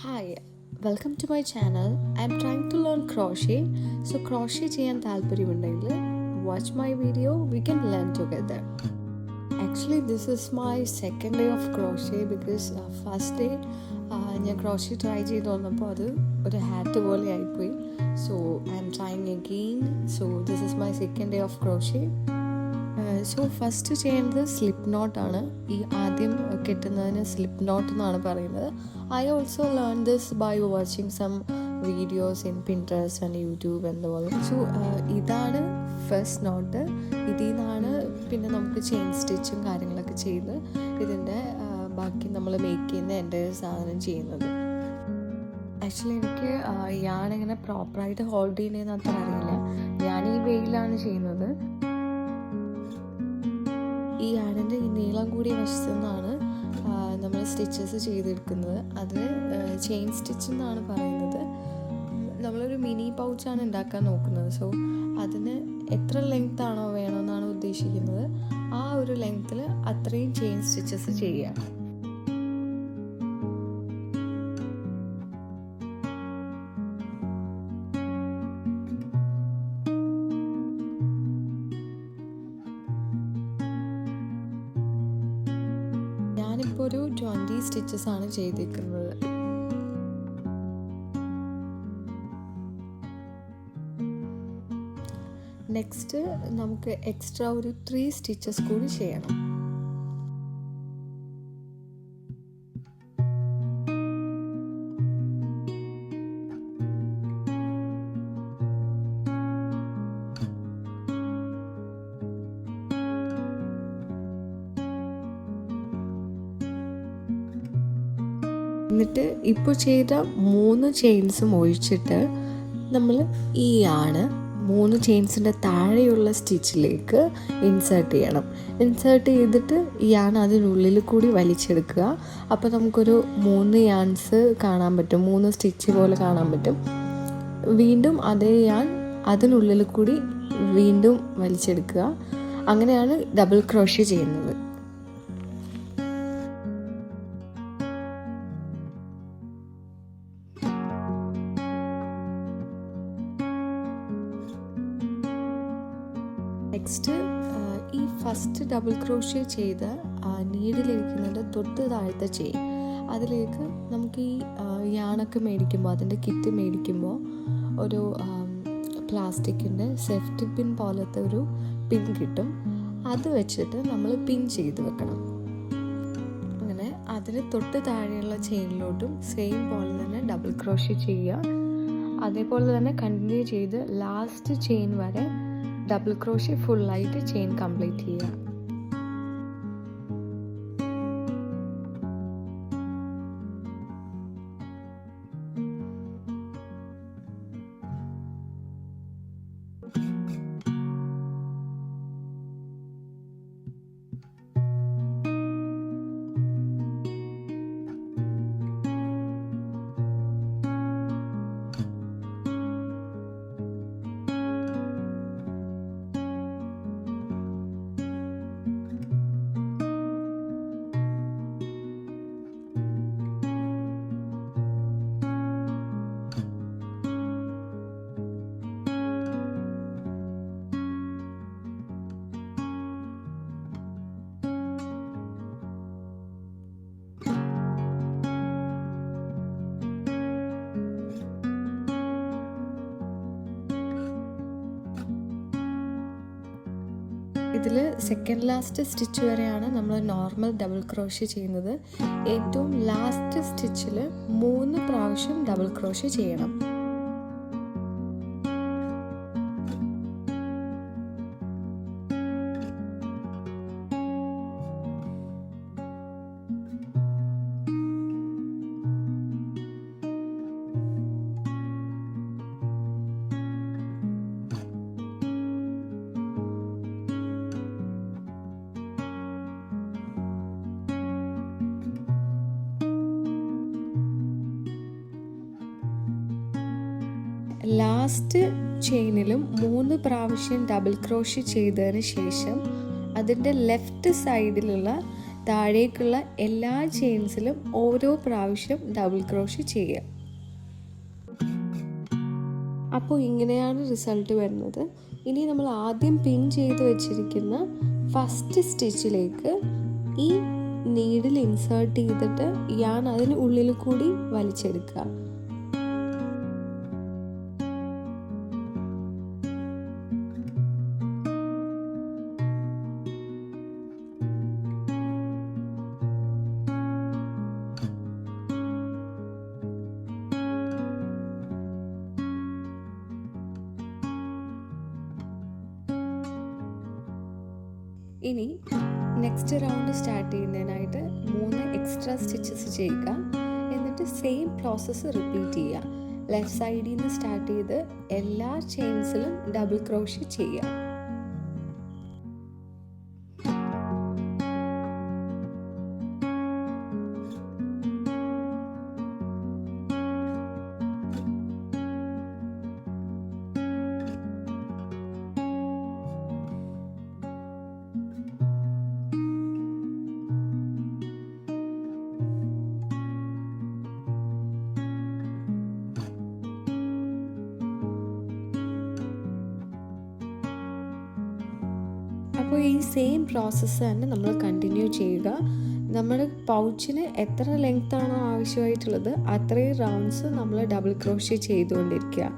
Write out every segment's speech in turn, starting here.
Hi, welcome to my channel. I'm trying to learn crochet. So crochet ചെയ്യാൻ താല്പര്യമുണ്ടെങ്കിൽ watch my video. We can learn together. Actually, this is my second day of crochet because first day ഞാൻ crochet try ചെയ്ത് വന്നപ്പോൾ അത് ഒരു hat പോലെ ആയിപ്പോയി. So I'm trying again. So this is my second day of crochet. So first ചെയ്യുന്നത് slip നോട്ടാണ്. ഈ ആദ്യം കെട്ടുന്നതിന് സ്ലിപ്പ് നോട്ട് എന്നാണ് പറയുന്നത്. I also learn this by watching some videos in Pinterest and YouTube എന്നപോലെ. സോ ഇതാണ് ഫസ്റ്റ് നോട്ട്. ഇതിൽ നിന്നാണ് പിന്നെ നമുക്ക് ചെയിൻ സ്റ്റിച്ചും കാര്യങ്ങളൊക്കെ ചെയ്ത് ഇതിൻ്റെ ബാക്കി നമ്മൾ മേക്ക് ചെയ്യുന്ന എൻ്റെ സാധനം ചെയ്യുന്നത്. ആക്ച്വലി എനിക്ക് ഞാനിങ്ങനെ പ്രോപ്പറായിട്ട് ഹോൾഡ് ചെയ്യുന്നതെന്ന് അത്ര അറിയില്ല. ഞാൻ ഈ വെയിലാണ് ചെയ്യുന്നത്. ഈ ആടിൻ്റെ ഈ നീളം കൂടിയ വശത്തു നിന്നാണ് നമ്മൾ സ്റ്റിച്ചസ് ചെയ്തെടുക്കുന്നത്. അത് ചെയിൻ സ്റ്റിച്ച് എന്നാണ് പറയുന്നത്. നമ്മളൊരു മിനി പൗച്ചാണ് ഉണ്ടാക്കാൻ നോക്കുന്നത്. സോ അതിന് എത്ര ലെങ്ത് ആണോ വേണമെന്നാണ് ഉദ്ദേശിക്കുന്നത്, ആ ഒരു ലെങ്ത്തിൽ അത്രയും ചെയിൻ സ്റ്റിച്ചസ് ചെയ്യുക. ഞാനിപ്പോൾ ഒരു 20 സ്റ്റിച്ചസ് ആണ് ചെയ്തിരിക്കുന്നത്. നെക്സ്റ്റ് നമുക്ക് എക്സ്ട്രാ ഒരു 3 സ്റ്റിച്ചസ് കൂടി ചെയ്യണം. എന്നിട്ട് ഇപ്പോൾ ചെയ്ത 3 ചെയിൻസും ഒഴിച്ചിട്ട് നമ്മൾ ഈ ആണ് 3 ചെയിൻസിൻ്റെ താഴെയുള്ള സ്റ്റിച്ചിലേക്ക് ഇൻസേർട്ട് ചെയ്യണം. ഇൻസേർട്ട് ചെയ്തിട്ട് ഈ യാൺ അതിനുള്ളിൽ കൂടി വലിച്ചെടുക്കുക. അപ്പോൾ നമുക്കൊരു 3 യാൺസ് കാണാൻ പറ്റും, 3 സ്റ്റിച്ച് പോലെ കാണാൻ പറ്റും. വീണ്ടും അതേ യാൺ അതിനുള്ളിൽ കൂടി വീണ്ടും വലിച്ചെടുക്കുക. അങ്ങനെയാണ് ഡബിൾ ക്രോഷ്യ ചെയ്യുന്നത്. നെക്സ്റ്റ് ഈ ഫസ്റ്റ് ഡബിൾ ക്രോഷ്യ ചെയ്ത നീഡിലിരിക്കുന്നതിൻ്റെ തൊട്ട് താഴത്തെ ചെയിൻ, അതിലേക്ക് നമുക്ക് ഈ യാണൊക്കെ മേടിക്കുമ്പോൾ, അതിൻ്റെ കിറ്റ് മേടിക്കുമ്പോൾ ഒരു പ്ലാസ്റ്റിക്കിൻ്റെ സേഫ്റ്റി പിൻ പോലത്തെ ഒരു പിൻ കിട്ടും. അത് വെച്ചിട്ട് നമ്മൾ പിൻ ചെയ്ത് വെക്കണം. അങ്ങനെ അതിന് തൊട്ട് താഴെയുള്ള ചെയിനിലോട്ടും സെയിം പോലെ തന്നെ ഡബിൾ ക്രോഷ്യ ചെയ്യുക. അതേപോലെ തന്നെ കണ്ടിന്യൂ ചെയ്ത് ലാസ്റ്റ് ചെയിൻ വരെ ഡബിൾ ക്രോഷ്യ ഫുള്ളായിട്ട് ചെയിൻ കംപ്ലീറ്റ് ചെയ്യുക. ഇതിൽ സെക്കൻഡ് ലാസ്റ്റ് സ്റ്റിച്ച് വരെയാണ് നമ്മൾ നോർമൽ ഡബിൾ ക്രോഷ്യ ചെയ്യുന്നത്. ഏറ്റവും ലാസ്റ്റ് സ്റ്റിച്ചിൽ 3 പ്രാവശ്യം ഡബിൾ ക്രോഷ്യ ചെയ്യണം. ലാസ്റ്റ് ചെയിനിലും 3 പ്രാവശ്യം ഡബിൾ ക്രോഷ്യ ചെയ്തതിന് ശേഷം അതിൻ്റെ ലെഫ്റ്റ് സൈഡിലുള്ള താഴേക്കുള്ള എല്ലാ ചെയിൻസിലും ഓരോ പ്രാവശ്യം ഡബിൾ ക്രോഷേ ചെയ്യുക. അപ്പോൾ ഇങ്ങനെയാണ് റിസൾട്ട് വരുന്നത്. ഇനി നമ്മൾ ആദ്യം പിൻ ചെയ്ത് വെച്ചിരിക്കുന്ന ഫസ്റ്റ് സ്റ്റിച്ചിലേക്ക് ഈ നീഡിൽ ഇൻസേർട്ട് ചെയ്തിട്ട് യാൺ അതിന് ഉള്ളിൽ കൂടി വലിച്ചെടുക്കുക. ഇനി നെക്സ്റ്റ് റൗണ്ട് സ്റ്റാർട്ട് ചെയ്യുന്നതിനായിട്ട് 3 എക്സ്ട്രാ സ്റ്റിച്ചസ് ചെയ്യുക. എന്നിട്ട് സെയിം പ്രോസസ്സ് റിപ്പീറ്റ് ചെയ്യുക. ലെഫ്റ്റ് സൈഡിൽ നിന്ന് സ്റ്റാർട്ട് ചെയ്ത് എല്ലാ ചെയിൻസിലും ഡബിൾ ക്രോഷേ ചെയ്യുക. അപ്പോൾ ഈ സെയിം പ്രോസസ്സ് തന്നെ നമ്മൾ കണ്ടിന്യൂ ചെയ്യുക. നമ്മുടെ പൗച്ചിന് എത്ര ലെങ്ത് ആണോ ആവശ്യമായിട്ടുള്ളത് അത്രയും റൗണ്ട്സ് നമ്മൾ ഡബിൾ ക്രോഷേ ചെയ്തുകൊണ്ടിരിക്കുക.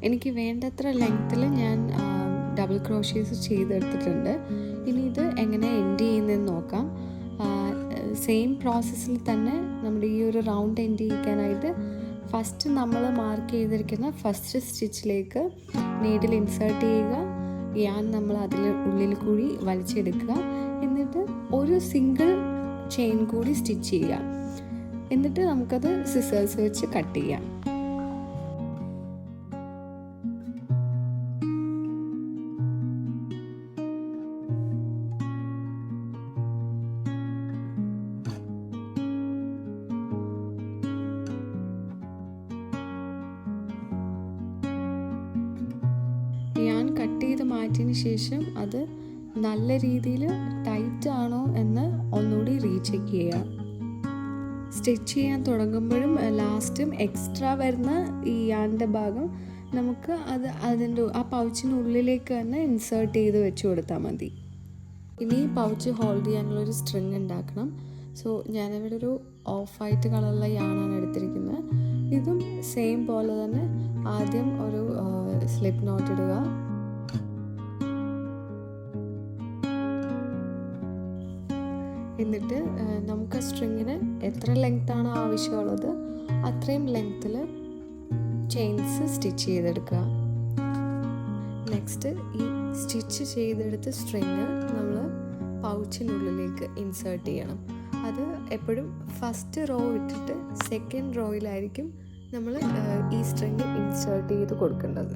എനിക്ക് വേണ്ടത്ര ലെങ്ത്തിൽ ഞാൻ ഡബിൾ ക്രോഷേസ് ചെയ്തെടുത്തിട്ടുണ്ട്. ഇനി ഇത് എങ്ങനെ എൻഡ് ചെയ്യുന്നതെന്ന് നോക്കാം. സെയിം പ്രോസസ്സിൽ തന്നെ നമ്മുടെ ഈ ഒരു റൗണ്ട് എൻഡ് ചെയ്യിക്കാനായിട്ട് ഫസ്റ്റ് നമ്മൾ മാർക്ക് ചെയ്തിരിക്കുന്ന ഫസ്റ്റ് സ്റ്റിച്ചിലേക്ക് നീഡിൽ ഇൻസേർട്ട് ചെയ്യുക. യാൺ നമ്മൾ അതിൽ ഉള്ളിൽ കൂടി വലിച്ചെടുക്കുക. എന്നിട്ട് ഒരു സിംഗിൾ ചെയിൻ കൂടി സ്റ്റിച്ച് ചെയ്യുക. എന്നിട്ട് നമുക്കത് സിസേഴ്സ് വെച്ച് കട്ട് ചെയ്യാം. ഞാൻ കട്ട് ചെയ്ത് മാറ്റിയതിന് ശേഷം അത് നല്ല രീതിയിൽ ടൈറ്റ് ആണോ എന്ന് ഒന്നുകൂടി റീചെക്ക് ചെയ്യുക. സ്റ്റിച്ച് ചെയ്യാൻ തുടങ്ങുമ്പോഴും ലാസ്റ്റും എക്സ്ട്രാ വരുന്ന ഈ യാണിൻ്റെ ഭാഗം നമുക്ക് അതിൻ്റെ ആ പൗച്ചിനുള്ളിലേക്ക് തന്നെ ഇൻസേർട്ട് ചെയ്ത് വെച്ച് കൊടുത്താൽ മതി. ഇനി പൗച്ച് ഹോൾഡ് ചെയ്യാനുള്ളൊരു സ്ട്രിങ് ഉണ്ടാക്കണം. സോ ഞാനിവിടെ ഒരു ഓഫ് വൈറ്റ് കളറുള്ള യാണാണ് എടുത്തിരിക്കുന്നത്. ഇതും സെയിം പോലെ തന്നെ ആദ്യം ഒരു സ്ലിപ്പ് നോട്ട് ഇടുക. എന്നിട്ട് നമുക്ക് സ്ട്രിങ്ങിന് എത്ര ലെങ്ത്താണോ ആവശ്യമുള്ളത് അത്രയും ലെങ്ത്തിൽ ചെയിൻസ് സ്റ്റിച്ച് ചെയ്തെടുക്കുക. നെക്സ്റ്റ് ഈ സ്റ്റിച്ച് ചെയ്തെടുത്ത സ്ട്രിങ് നമ്മൾ പൗച്ചിനുള്ളിലേക്ക് ഇൻസേർട്ട് ചെയ്യണം. അത് എപ്പോഴും ഫസ്റ്റ് റോ ഇട്ടിട്ട് സെക്കൻഡ് റോയിലായിരിക്കും നമ്മൾ ഈ സ്ട്രിങ് ഇൻസേർട്ട് ചെയ്ത് കൊടുക്കേണ്ടത്.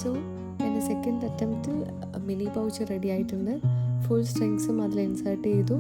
സോ എൻ്റെ second attempt mini pouch ready ആയിട്ടുണ്ട്. ഫുൾ സ്ട്രിങ്സും അതിൽ ഇൻസേർട്ട് ചെയ്തു.